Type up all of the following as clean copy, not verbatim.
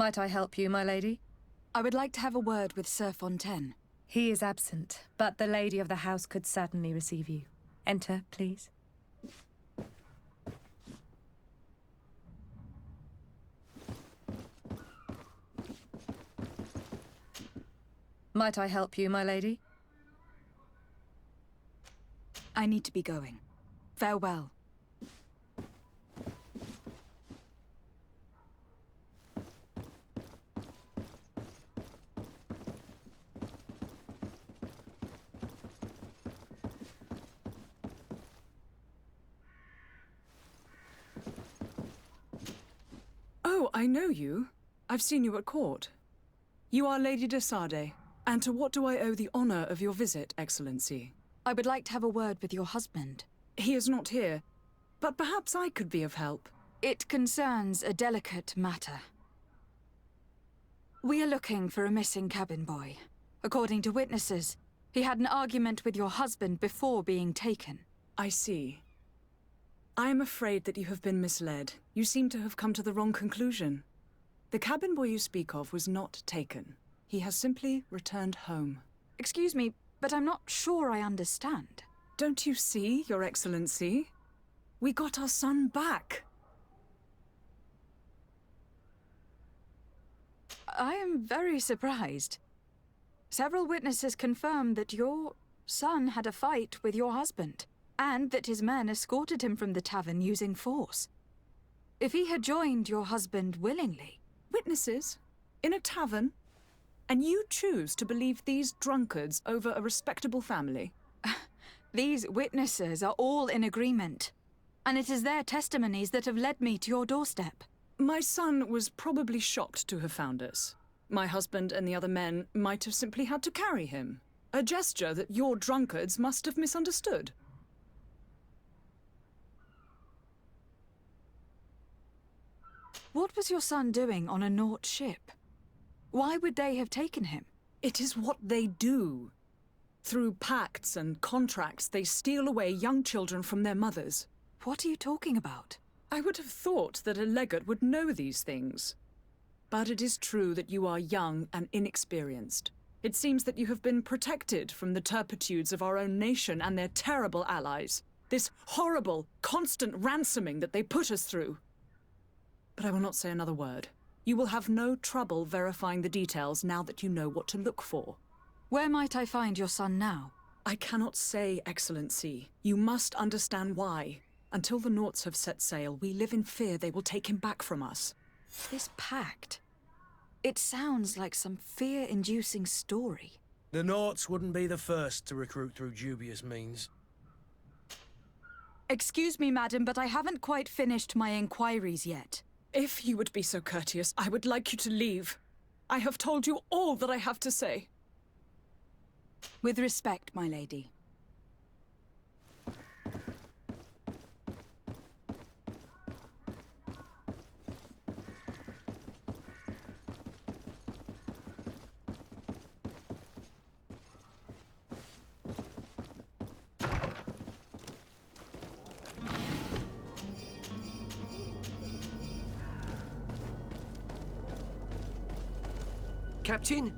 Might I help you, my lady? I would like to have a word with Sir Fontaine. He is absent, but the lady of the house could certainly receive you. Enter, please. Might I help you, my lady? I need to be going. Farewell. Oh, I know you. I've seen you at court. You are Lady de Sardet. And to what do I owe the honor of your visit, Excellency? I would like to have a word with your husband. He is not here, but perhaps I could be of help. It concerns a delicate matter. We are looking for a missing cabin boy. According to witnesses, he had an argument with your husband before being taken. I see. I am afraid that you have been misled. You seem to have come to the wrong conclusion. The cabin boy you speak of was not taken. He has simply returned home. Excuse me, but I'm not sure I understand. Don't you see, Your Excellency? We got our son back. I am very surprised. Several witnesses confirm that your son had a fight with your husband, and that his men escorted him from the tavern using force. If he had joined your husband willingly... Witnesses? In a tavern? And you choose to believe these drunkards over a respectable family? These witnesses are all in agreement, and it is their testimonies that have led me to your doorstep. My son was probably shocked to have found us. My husband and the other men might have simply had to carry him. A gesture that your drunkards must have misunderstood. What was your son doing on a Naut ship? Why would they have taken him? It is what they do. Through pacts and contracts, they steal away young children from their mothers. What are you talking about? I would have thought that a legate would know these things. But it is true that you are young and inexperienced. It seems that you have been protected from the turpitudes of our own nation and their terrible allies. This horrible, constant ransoming that they put us through. But I will not say another word. You will have no trouble verifying the details now that you know what to look for. Where might I find your son now? I cannot say, Excellency. You must understand why. Until the Nauts have set sail, we live in fear they will take him back from us. This pact... It sounds like some fear-inducing story. The Nauts wouldn't be the first to recruit through dubious means. Excuse me, madam, but I haven't quite finished my inquiries yet. If you would be so courteous, I would like you to leave. I have told you all that I have to say. With respect, my lady. Captain,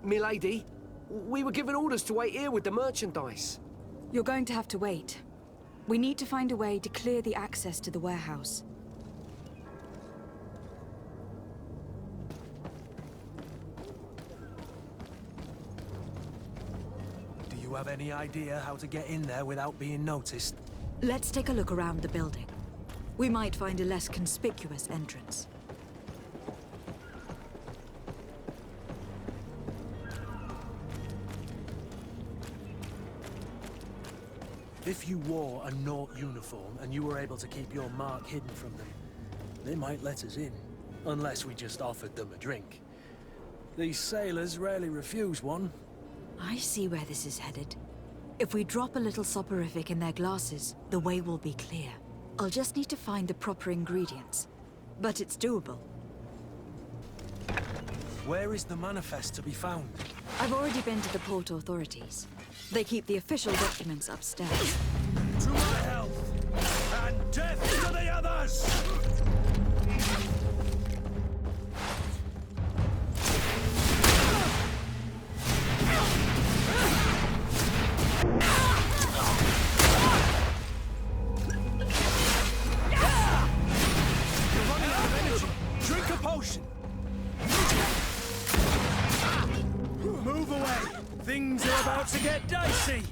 milady, we were given orders to wait here with the merchandise. You're going to have to wait. We need to find a way to clear the access to the warehouse. Do you have any idea how to get in there without being noticed? Let's take a look around the building. We might find a less conspicuous entrance. If you wore a Naut uniform and you were able to keep your mark hidden from them, they might let us in, unless we just offered them a drink. These sailors rarely refuse one. I see where this is headed. If we drop a little soporific in their glasses, the way will be clear. I'll just need to find the proper ingredients. But it's doable. Where is the manifest to be found? I've already been to the port authorities. They keep the official documents upstairs. To my health, and death to the others! sea!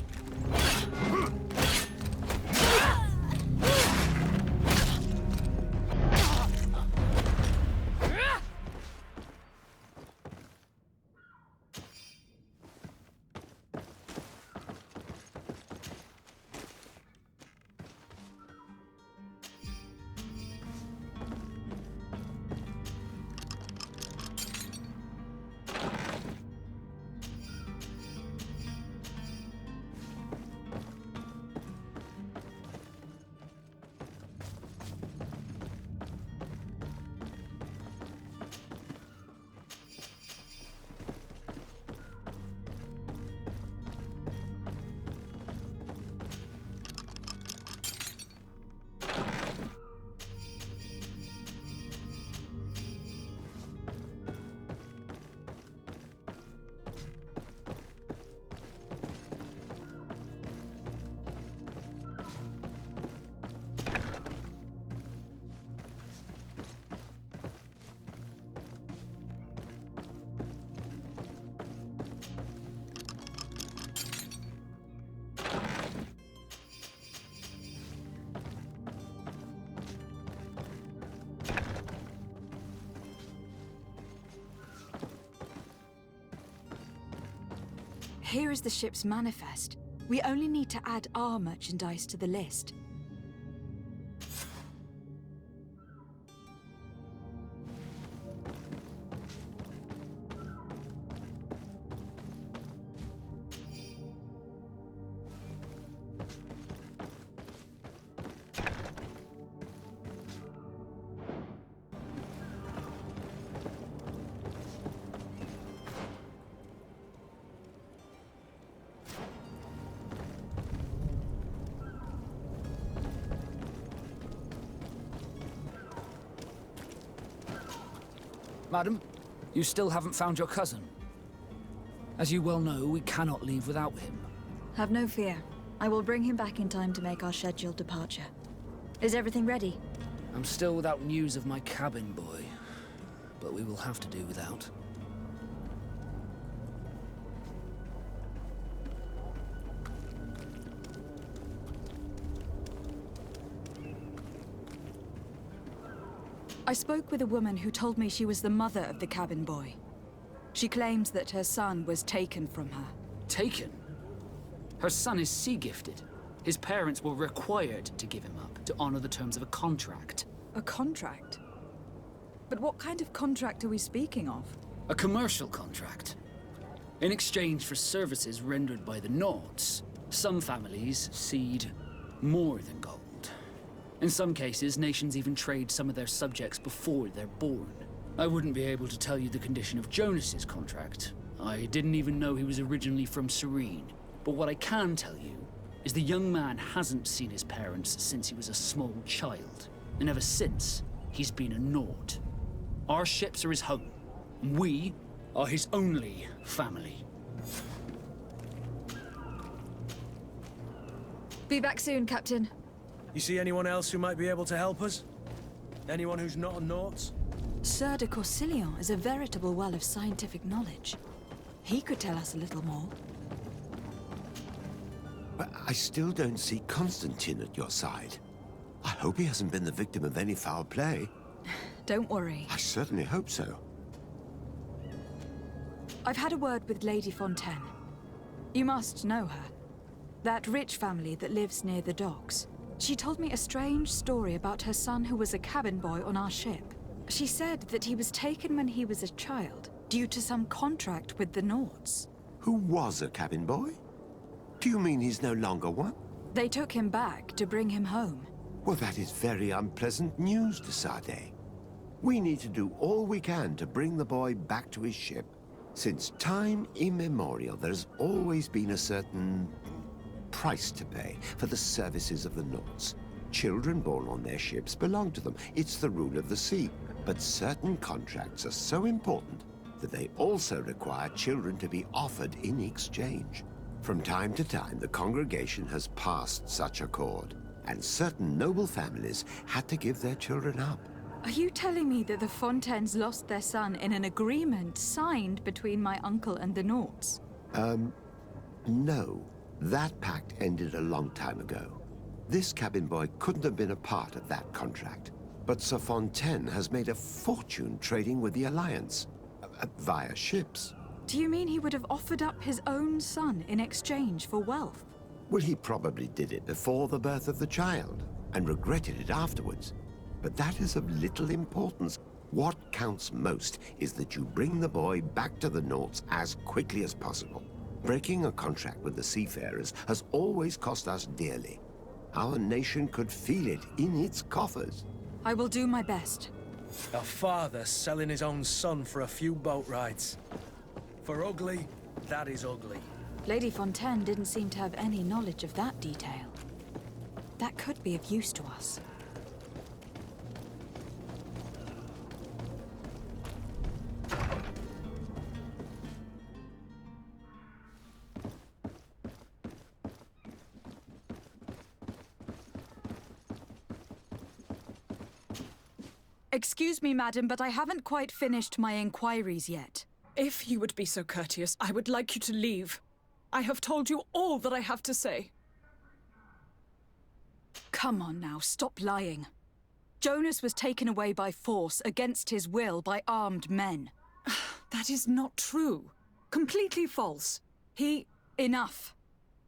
Here is the ship's manifest. We only need to add our merchandise to the list. Madam, you still haven't found your cousin. As you well know, we cannot leave without him. Have no fear. I will bring him back in time to make our scheduled departure. Is everything ready? I'm still without news of my cabin boy, but we will have to do without. I spoke with a woman who told me she was the mother of the cabin boy. She claims that her son was taken from her. Taken? Her son is sea-gifted. His parents were required to give him up to honor the terms of a contract. A contract? But what kind of contract are we speaking of? A commercial contract. In exchange for services rendered by the Nauts, some families cede more than gold. In some cases, nations even trade some of their subjects before they're born. I wouldn't be able to tell you the condition of Jonas's contract. I didn't even know he was originally from Serene. But what I can tell you is the young man hasn't seen his parents since he was a small child. And ever since, he's been a Naut. Our ships are his home, and we are his only family. Be back soon, Captain. You see anyone else who might be able to help us? Anyone who's not a Naut? Sir de Corsillon is a veritable well of scientific knowledge. He could tell us a little more. But I still don't see Constantin at your side. I hope he hasn't been the victim of any foul play. Don't worry. I certainly hope so. I've had a word with Lady Fontaine. You must know her. That rich family that lives near the docks. She told me a strange story about her son who was a cabin boy on our ship. She said that he was taken when he was a child, due to some contract with the Nauts. Who was a cabin boy? Do you mean he's no longer one? They took him back to bring him home. Well, that is very unpleasant news, de Sade. We need to do all we can to bring the boy back to his ship. Since time immemorial, there's always been a certain price to pay for the services of the Nauts. Children born on their ships belong to them. It's the rule of the sea. But certain contracts are so important that they also require children to be offered in exchange. From time to time, the congregation has passed such accord, and certain noble families had to give their children up. Are you telling me that the Fontaines lost their son in an agreement signed between my uncle and the Nauts? No. That pact ended a long time ago. This cabin boy couldn't have been a part of that contract. But Sir Fontaine has made a fortune trading with the Alliance, via ships. Do you mean he would have offered up his own son in exchange for wealth? Well, he probably did it before the birth of the child, and regretted it afterwards. But that is of little importance. What counts most is that you bring the boy back to the Nauts as quickly as possible. Breaking a contract with the seafarers has always cost us dearly. Our nation could feel it in its coffers. I will do my best. A father selling his own son for a few boat rides. For ugly, that is ugly. Lady Fontaine didn't seem to have any knowledge of that detail. That could be of use to us. Excuse me, madam, but I haven't quite finished my inquiries yet. If you would be so courteous, I would like you to leave. I have told you all that I have to say. Come on now, stop lying. Jonas was taken away by force, against his will, by armed men. That is not true. Completely false. Enough.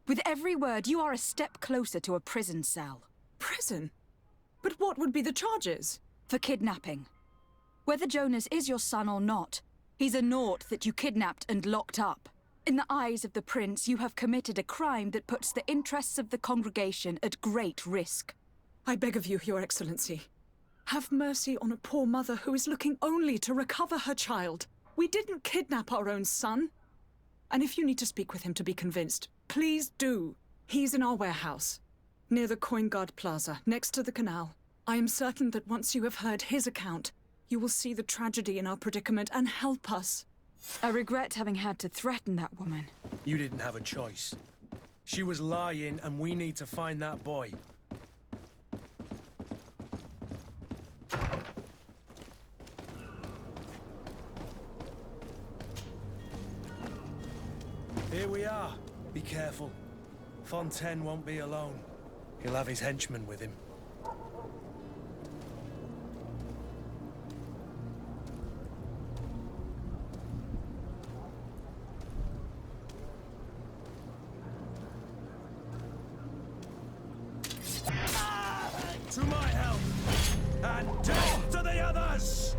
With every word, you are a step closer to a prison cell. Prison? But what would be the charges? For kidnapping. Whether Jonas is your son or not, he's a Naut that you kidnapped and locked up. In the eyes of the prince, you have committed a crime that puts the interests of the congregation at great risk. I beg of you, Your Excellency. Have mercy on a poor mother who is looking only to recover her child. We didn't kidnap our own son. And if you need to speak with him to be convinced, please do. He's in our warehouse, near the Coin Guard Plaza, next to the canal. I am certain that once you have heard his account, you will see the tragedy in our predicament and help us. I regret having had to threaten that woman. You didn't have a choice. She was lying, and we need to find that boy. Here we are. Be careful. Fontaine won't be alone. He'll have his henchmen with him. To my help! And death to the others!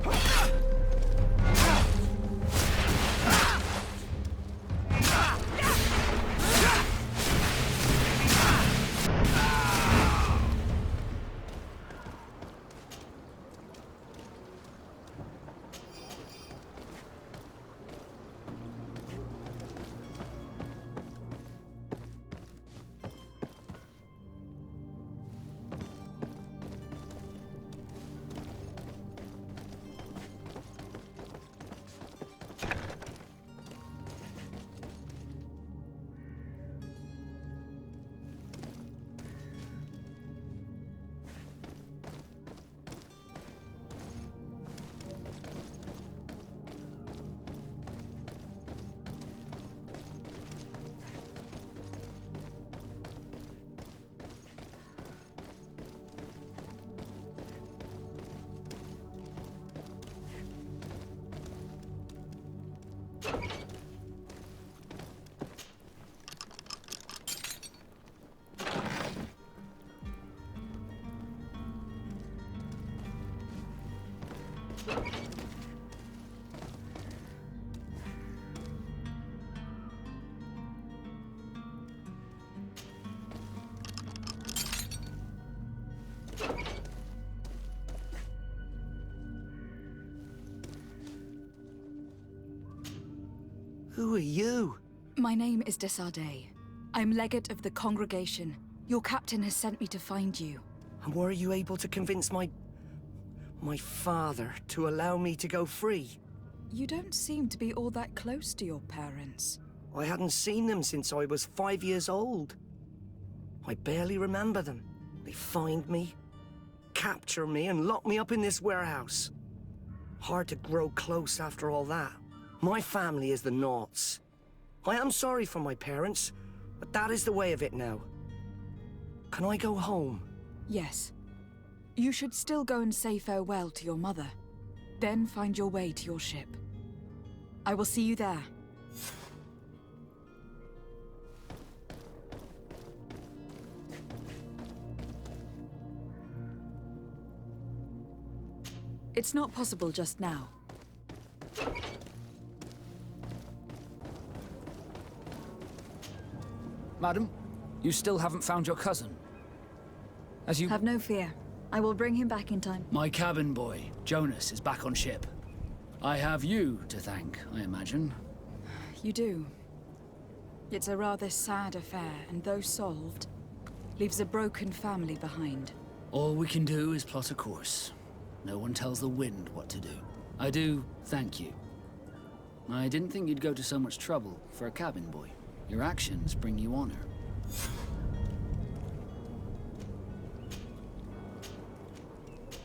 Who are you? My name is Desardet. I'm legate of the congregation. Your captain has sent me to find you. And were you able to convince my father to allow me to go free? You don't seem to be all that close to your parents. I hadn't seen them since I was 5 years old. I barely remember them. They find me, capture me, and lock me up in this warehouse. Hard to grow close after all that. My family is the Nauts. I am sorry for my parents, But that is the way of it now. Can I go home? Yes. You should still go and say farewell to your mother. Then find your way to your ship. I will see you there. It's not possible just now. Madam, you still haven't found your cousin. As you... Have no fear. I will bring him back in time. My cabin boy, Jonas, is back on ship. I have you to thank, I imagine. You do. It's a rather sad affair, and though solved, leaves a broken family behind. All we can do is plot a course. No one tells the wind what to do. I do thank you. I didn't think you'd go to so much trouble for a cabin boy. Your actions bring you honor.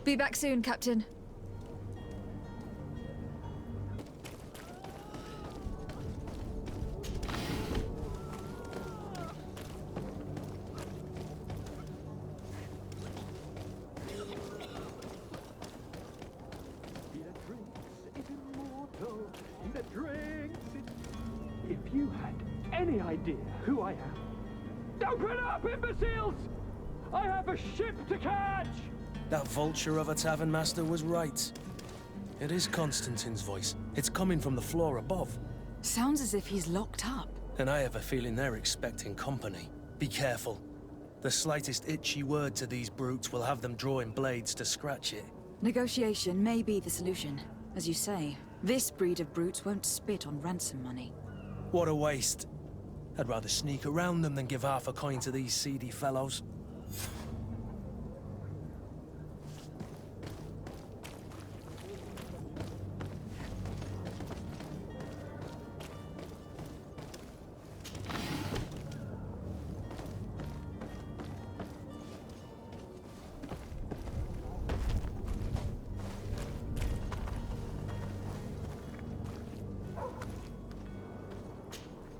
Be back soon, Captain. If you had any idea who I am... Open up, imbeciles! I have a ship to catch! That vulture of a tavern master was right. It is Constantin's voice. It's coming from the floor above. Sounds as if he's locked up. And I have a feeling they're expecting company. Be careful. The slightest itchy word to these brutes will have them drawing blades to scratch it. Negotiation may be the solution. As you say, this breed of brutes won't spit on ransom money. What a waste. I'd rather sneak around them than give half a coin to these seedy fellows.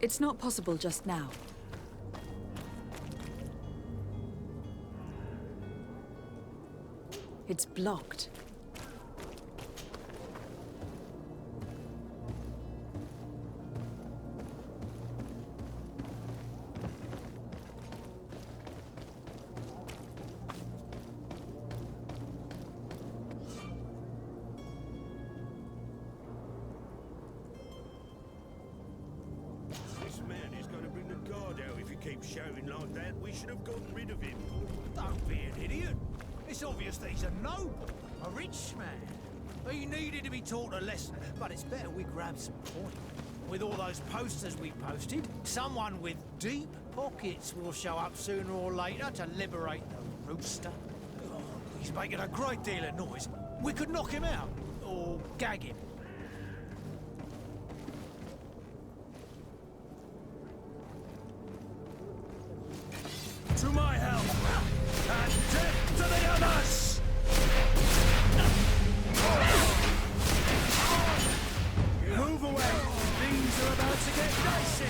It's not possible just now. It's blocked. Shouting like that, we should have gotten rid of him. Don't be an idiot. It's obvious that he's a noble, a rich man. He needed to be taught a lesson, but it's better we grab some point. With all those posters we posted, someone with deep pockets will show up sooner or later to liberate the rooster. Oh, he's making a great deal of noise. We could knock him out, or gag him. To my help! And death to the others! Move away! Things are about to get dicey!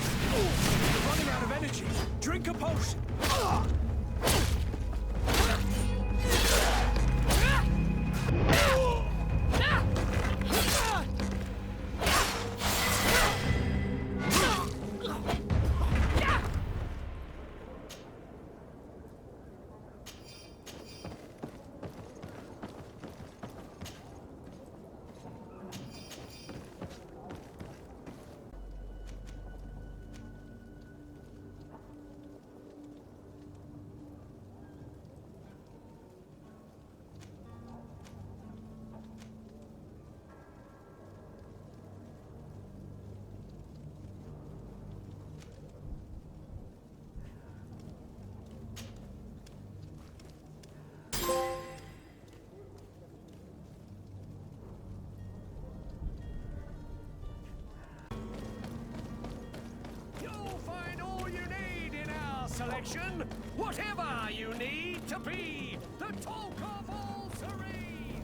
You're running out of energy. Drink a potion! Selection, whatever you need to be, the talk of all serene.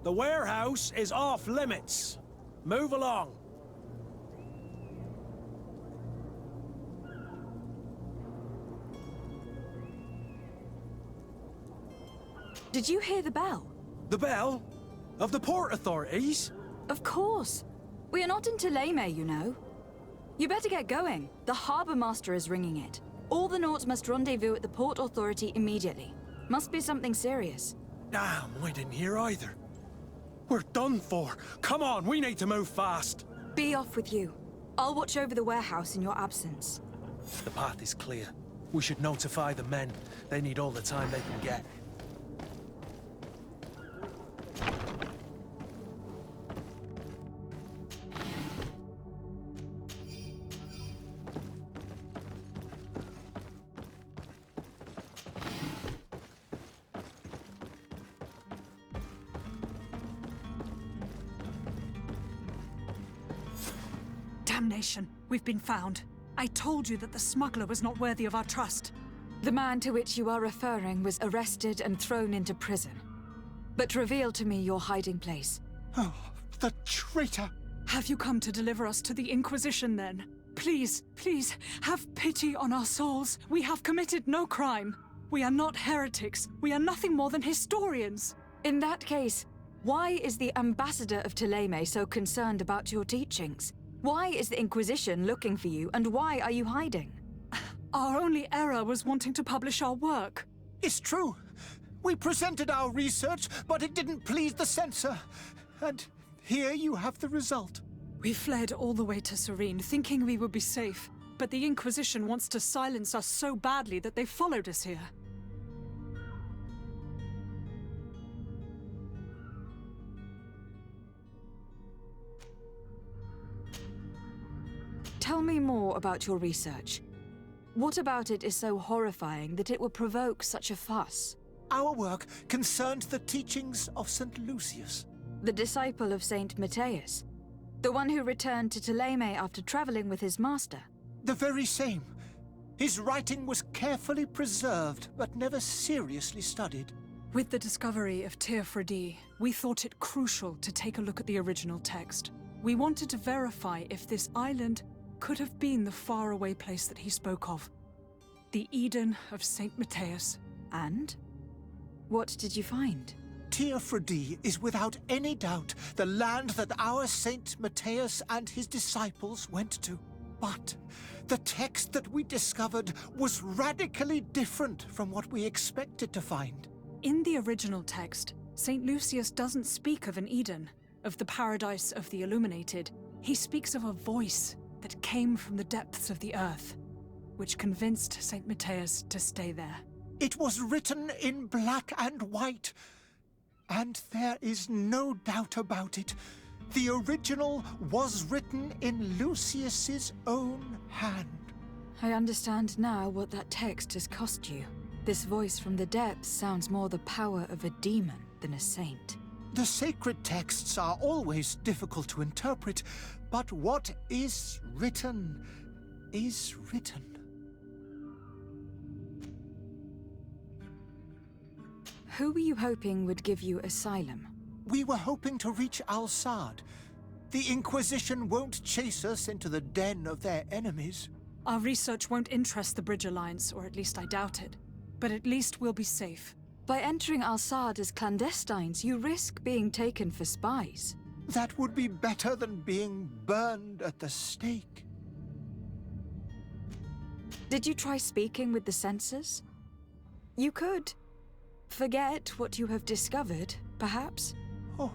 The warehouse is off limits. Move along. Did you hear the bell? The bell? Of the port authorities? Of course. We are not in Thélème, you know. You better get going. The harbour master is ringing it. All the Nauts must rendezvous at the port authority immediately. Must be something serious. Damn, I didn't hear either. We're done for. Come on, we need to move fast. Be off with you. I'll watch over the warehouse in your absence. The path is clear. We should notify the men. They need all the time they can get. Damnation! We've been found. I told you that the smuggler was not worthy of our trust. The man to which you are referring was arrested and thrown into prison. But reveal to me your hiding place. Oh, the traitor! Have you come to deliver us to the Inquisition, then? Please, please, have pity on our souls. We have committed no crime. We are not heretics. We are nothing more than historians. In that case, why is the ambassador of Thélème so concerned about your teachings? Why is the Inquisition looking for you, and why are you hiding? Our only error was wanting to publish our work. It's true. We presented our research, but it didn't please the censor. And here you have the result. We fled all the way to Serene, thinking we would be safe. But the Inquisition wants to silence us so badly that they followed us here. Tell me more about your research. What about it is so horrifying that it would provoke such a fuss? Our work concerned the teachings of St. Lucius. The disciple of Saint Matthias. The one who returned to Thélème after traveling with his master. The very same. His writing was carefully preserved, but never seriously studied. With the discovery of Teofredi, we thought it crucial to take a look at the original text. We wanted to verify if this island could have been the faraway place that he spoke of. The Eden of Saint Matthias. And? What did you find? Teofredi is without any doubt the land that our Saint Matthias and his disciples went to. But the text that we discovered was radically different from what we expected to find. In the original text, Saint Lucius doesn't speak of an Eden, of the paradise of the illuminated. He speaks of a voice that came from the depths of the earth, which convinced Saint Matthias to stay there. It was written in black and white, and there is no doubt about it. The original was written in Lucius's own hand. I understand now what that text has cost you. This voice from the depths sounds more the power of a demon than a saint. The sacred texts are always difficult to interpret, but what is written is written. Who were you hoping would give you asylum? We were hoping to reach Al-Sad. The Inquisition won't chase us into the den of their enemies. Our research won't interest the Bridge Alliance, or at least I doubt it. But at least we'll be safe. By entering Al-Sad as clandestines, you risk being taken for spies. That would be better than being burned at the stake. Did you try speaking with the censors? You could. Forget what you have discovered, perhaps? Oh,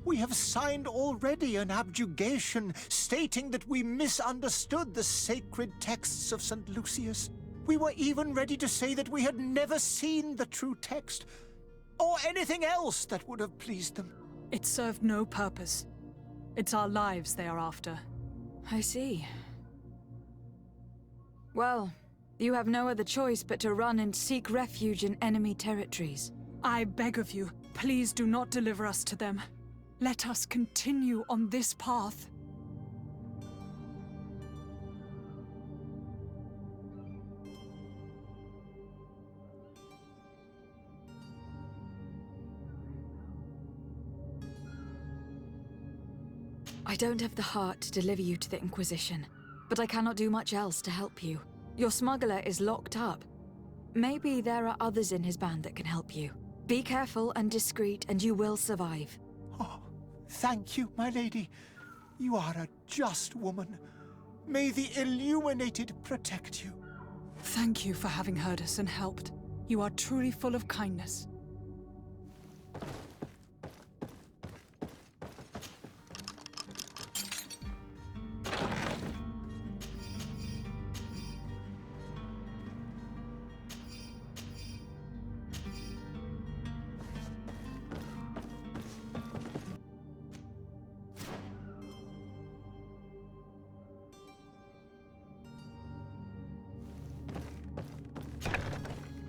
we have signed already an abjugation stating that we misunderstood the sacred texts of St. Lucius. We were even ready to say that we had never seen the true text, or anything else that would have pleased them. It served no purpose. It's our lives they are after. I see. Well, you have no other choice but to run and seek refuge in enemy territories. I beg of you, please do not deliver us to them. Let us continue on this path. I don't have the heart to deliver you to the Inquisition, but I cannot do much else to help you. Your smuggler is locked up. Maybe there are others in his band that can help you. Be careful and discreet, and you will survive. Oh, thank you, my lady. You are a just woman. May the Illuminated protect you. Thank you for having heard us and helped. You are truly full of kindness.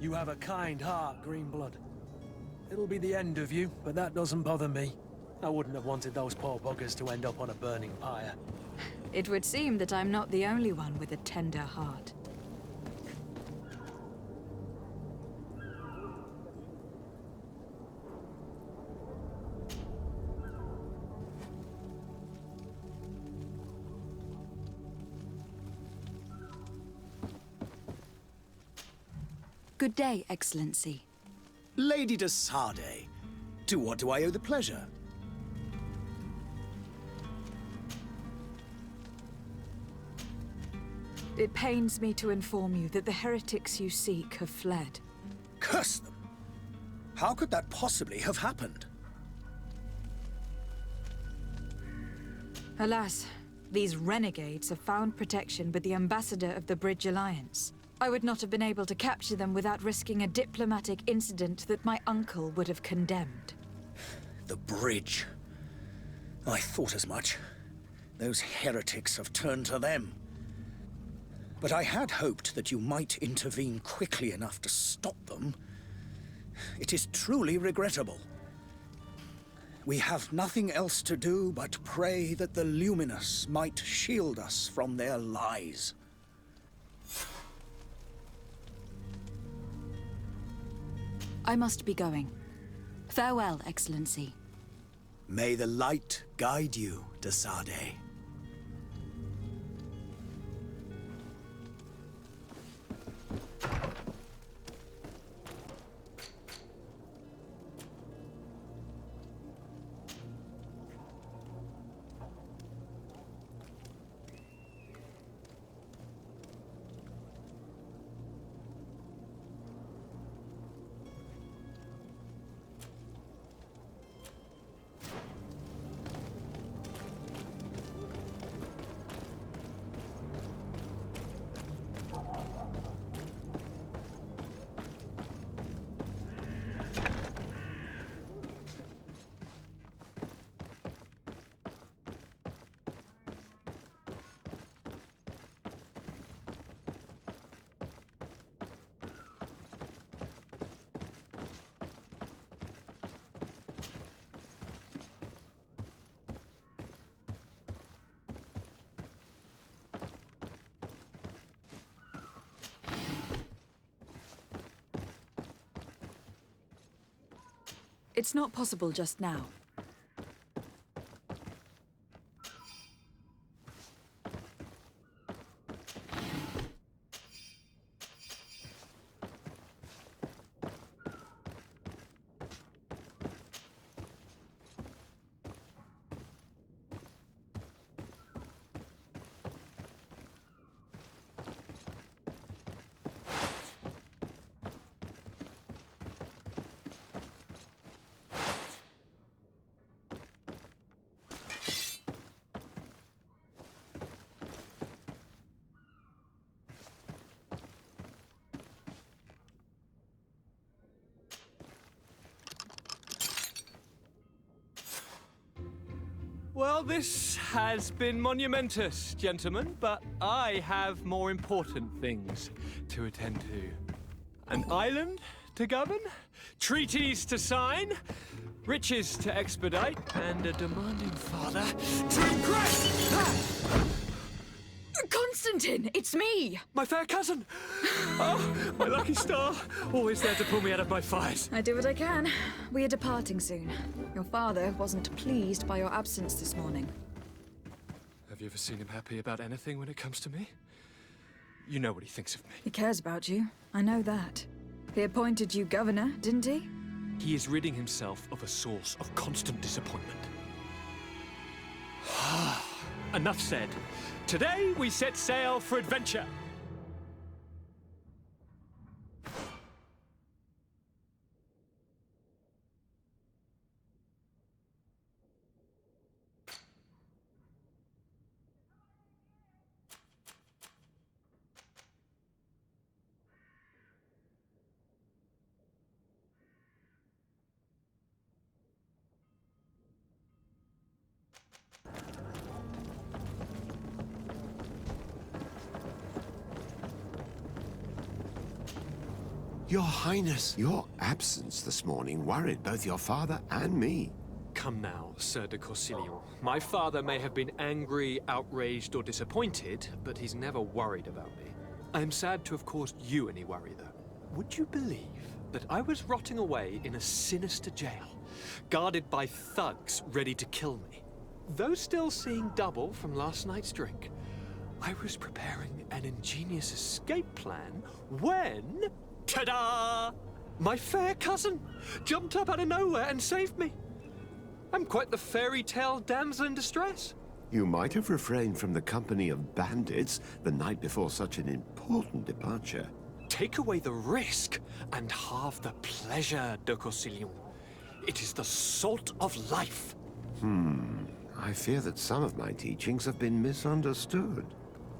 You have a kind heart, Greenblood. It'll be the end of you, but that doesn't bother me. I wouldn't have wanted those poor buggers to end up on a burning pyre. It would seem that I'm not the only one with a tender heart. Good day, Excellency. Lady de Sardet, to what do I owe the pleasure? It pains me to inform you that the heretics you seek have fled. Curse them! How could that possibly have happened? Alas, these renegades have found protection with the ambassador of the Bridge Alliance. I would not have been able to capture them without risking a diplomatic incident that my uncle would have condemned. The bridge. I thought as much. Those heretics have turned to them. But I had hoped that you might intervene quickly enough to stop them. It is truly regrettable. We have nothing else to do but pray that the Luminous might shield us from their lies. I must be going. Farewell, Excellency. May the light guide you, de Sardet. It's not possible just now. Well, this has been monumentous, gentlemen, but I have more important things to attend to. An island to govern, treaties to sign, riches to expedite, and a demanding father to impress! Constantin, it's me! My fair cousin! Oh, my lucky star, always there to pull me out of my fires. I do what I can. We are departing soon. Your father wasn't pleased by your absence this morning. Have you ever seen him happy about anything when it comes to me? You know what he thinks of me. He cares about you. I know that. He appointed you governor, didn't he? He is ridding himself of a source of constant disappointment. Enough said. Today we set sail for adventure. Your Highness, your absence this morning worried both your father and me. Come now, Sir de Corsilion. My father may have been angry, outraged, or disappointed, but he's never worried about me. I am sad to have caused you any worry, though. Would you believe that I was rotting away in a sinister jail, guarded by thugs ready to kill me? Though still seeing double from last night's drink, I was preparing an ingenious escape plan when... ta-da! My fair cousin jumped up out of nowhere and saved me. I'm quite the fairy tale damsel in distress. You might have refrained from the company of bandits the night before such an important departure. Take away the risk and halve the pleasure, de Corsilion. It is the salt of life. I fear that some of my teachings have been misunderstood.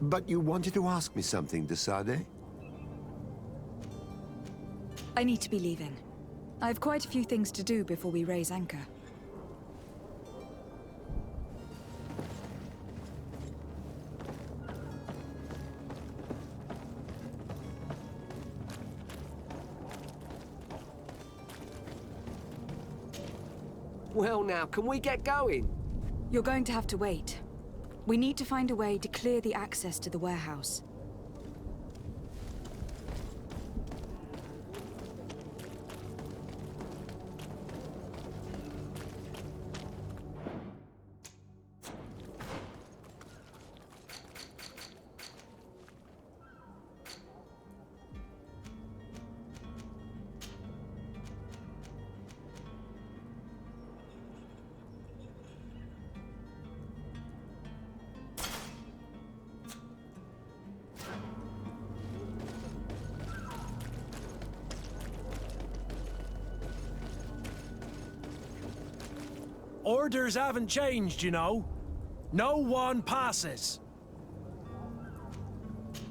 But you wanted to ask me something, de Sade? I need to be leaving. I have quite a few things to do before we raise anchor. Well now, can we get going? You're going to have to wait. We need to find a way to clear the access to the warehouse. Orders haven't changed, you know. No one passes.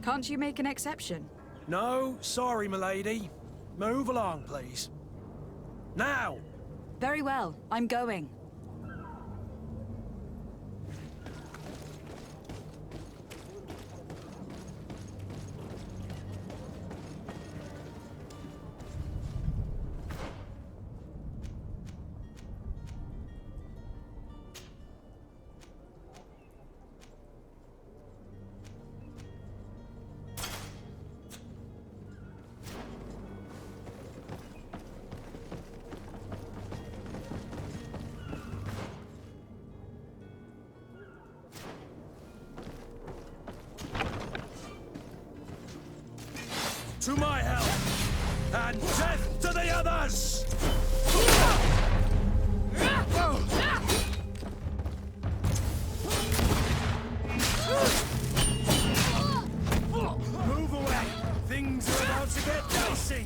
Can't you make an exception? No, sorry, milady. Move along, please. Now! Very well, I'm going. To my help! And death to the others! Move away! Things are about to get dicey!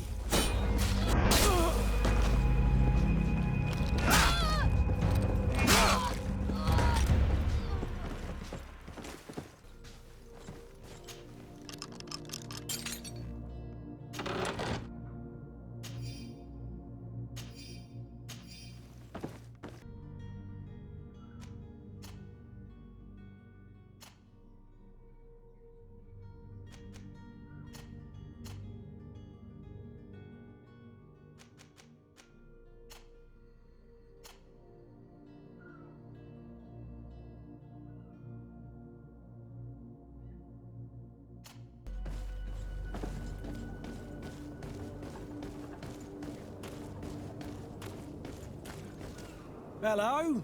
Hello?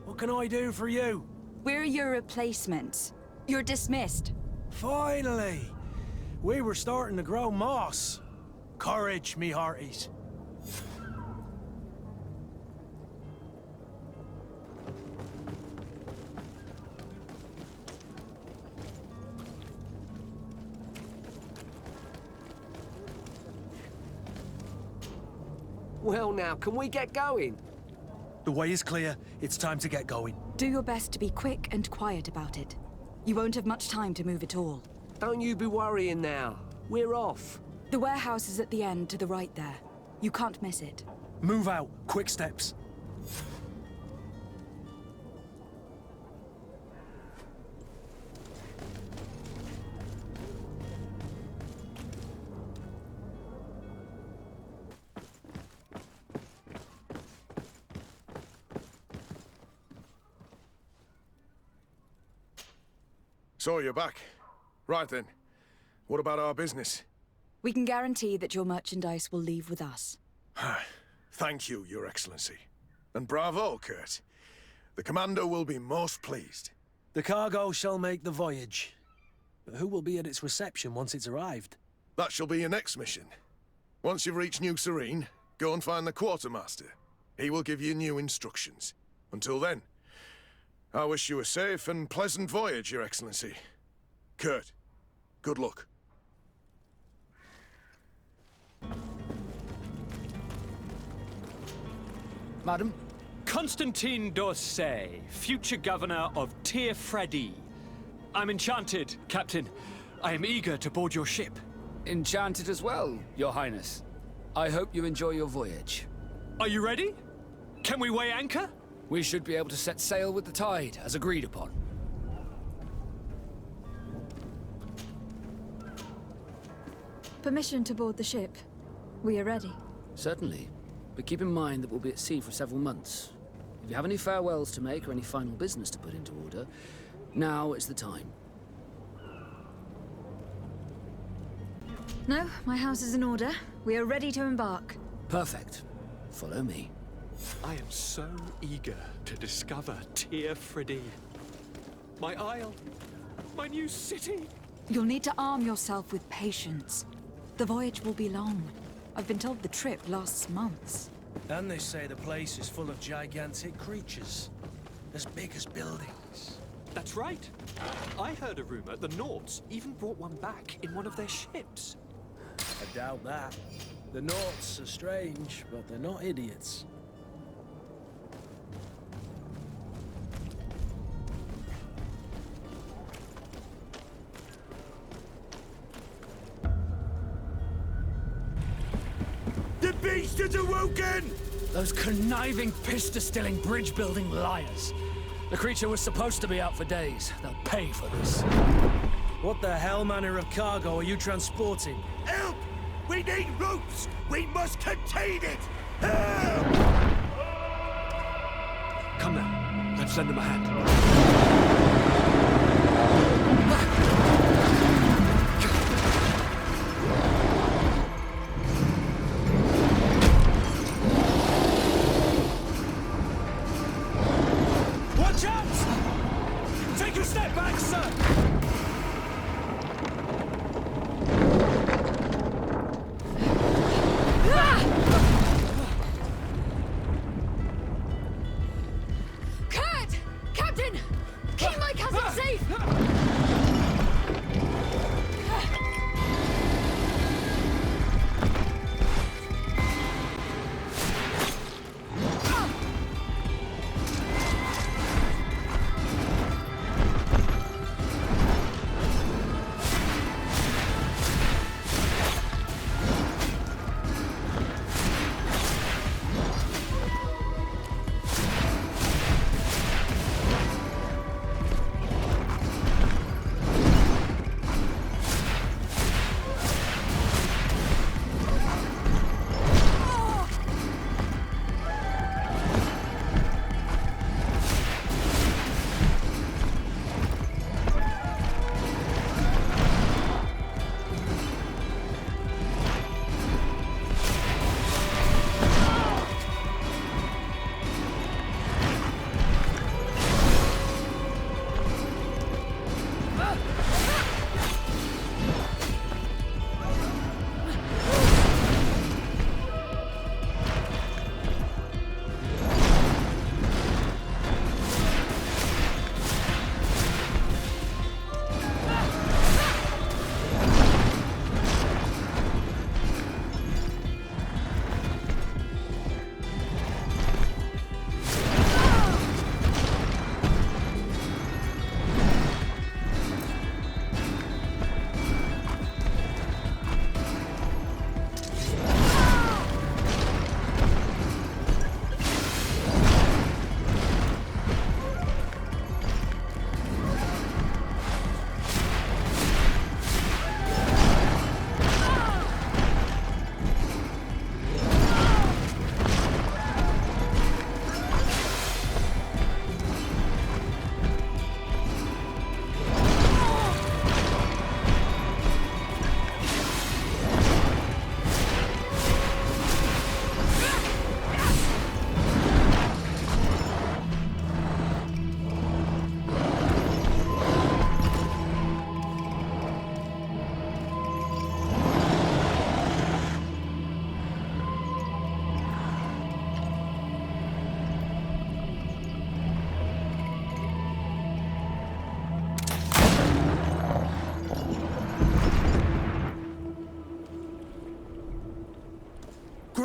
What can I do for you? We're your replacements. You're dismissed. Finally! We were starting to grow moss. Courage, me hearties. Well now, can we get going? The way is clear. It's time to get going. Do your best to be quick and quiet about it. You won't have much time to move at all. Don't you be worrying now. We're off. The warehouse is at the end to the right there. You can't miss it. Move out. Quick steps. So you're back. Right then. What about our business? We can guarantee that your merchandise will leave with us. Thank you, Your Excellency. And bravo, Kurt. The Commander will be most pleased. The cargo shall make the voyage. But who will be at its reception once it's arrived? That shall be your next mission. Once you've reached New Serene, go and find the Quartermaster. He will give you new instructions. Until then, I wish you a safe and pleasant voyage, Your Excellency. Kurt, good luck. Madam? Constantin d'Orsay, future governor of Tir-Fredi. I'm enchanted, Captain. I am eager to board your ship. Enchanted as well, Your Highness. I hope you enjoy your voyage. Are you ready? Can we weigh anchor? We should be able to set sail with the tide, as agreed upon. Permission to board the ship. We are ready. Certainly. But keep in mind that we'll be at sea for several months. If you have any farewells to make or any final business to put into order, now is the time. No, my house is in order. We are ready to embark. Perfect. Follow me. I am so eager to discover Tir-Fredi. My isle, my new city. You'll need to arm yourself with patience. The voyage will be long. I've been told the trip lasts months. And they say the place is full of gigantic creatures. As big as buildings. That's right. I heard a rumor the Nauts even brought one back in one of their ships. I doubt that. The Nauts are strange, but they're not idiots. The beast is awoken! Those conniving, piss-distilling, bridge-building liars. The creature was supposed to be out for days. They'll pay for this. What the hell manner of cargo are you transporting? Help! We need ropes! We must contain it! Help! Come now, let's lend them a hand. Watch out! Take a step back, sir! Kurt! Captain! Keep my cousin safe!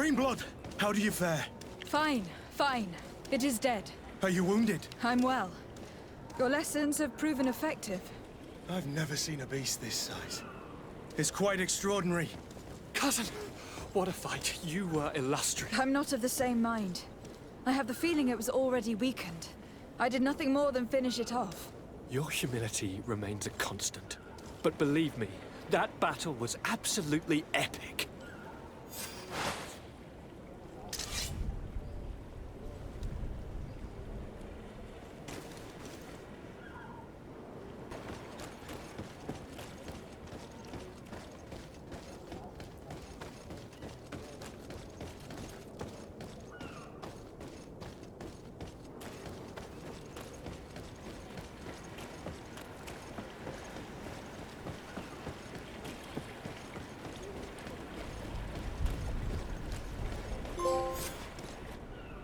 Greenblood, how do you fare? Fine, fine. It is dead. Are you wounded? I'm well. Your lessons have proven effective. I've never seen a beast this size. It's quite extraordinary. Cousin, what a fight. You were illustrious. I'm not of the same mind. I have the feeling it was already weakened. I did nothing more than finish it off. Your humility remains a constant. But believe me, that battle was absolutely epic.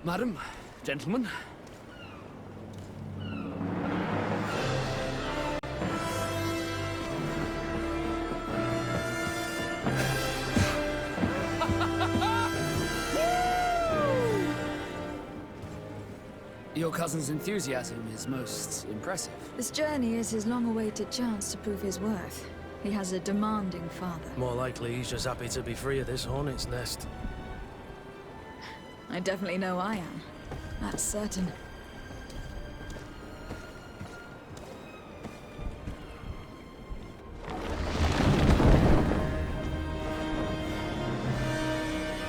Madam, gentlemen. Your cousin's enthusiasm is most impressive. This journey is his long-awaited chance to prove his worth. He has a demanding father. More likely he's just happy to be free of this hornet's nest. I definitely know I am. That's certain.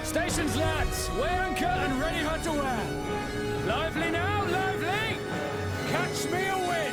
Stations, lads! Wear anchor and ready hard to wear! Lively now, lively! Catch me away!